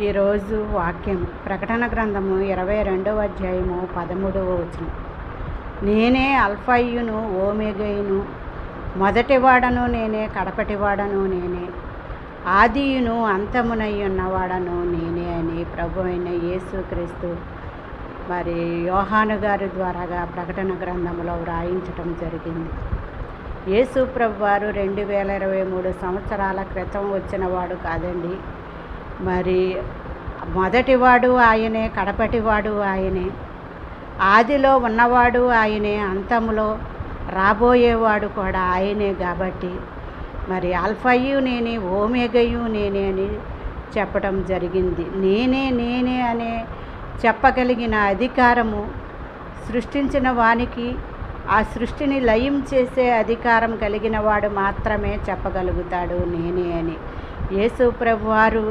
ఈరోజు వాక్యం ప్రకటన గ్రంథము 22వ అధ్యాయము 13వ వచనం. నేనే అల్ఫాయును ఓమెగయును, మొదటివాడను నేనే, కడపటివాడను నేనే, ఆదియును అంతమునై ఉన్నవాడను నేనే అని ప్రభు అయిన యేసుక్రీస్తు మరి యోహాను గారి ద్వారాగా ప్రకటన గ్రంథంలో వ్రాయించటం జరిగింది. యేసు ప్రభు వారు 2023 సంవత్సరాల క్రితం వచ్చినవాడు కాదండి. మరి మొదటివాడు ఆయనే, కడపటివాడు ఆయనే, ఆదిలో ఉన్నవాడు ఆయనే, అంతములో రాబోయేవాడు కూడా ఆయనే. కాబట్టి మరి అల్ఫాయు నేనే, ఓమెగయు నేనే అని చెప్పడం జరిగింది. నేనే అనే చెప్పగలిగిన అధికారము సృష్టించిన వానికి, ఆ సృష్టిని లయం చేసే అధికారం కలిగిన వాడు మాత్రమే చెప్పగలుగుతాడు నేనే అని. యేసు ప్రభు వారు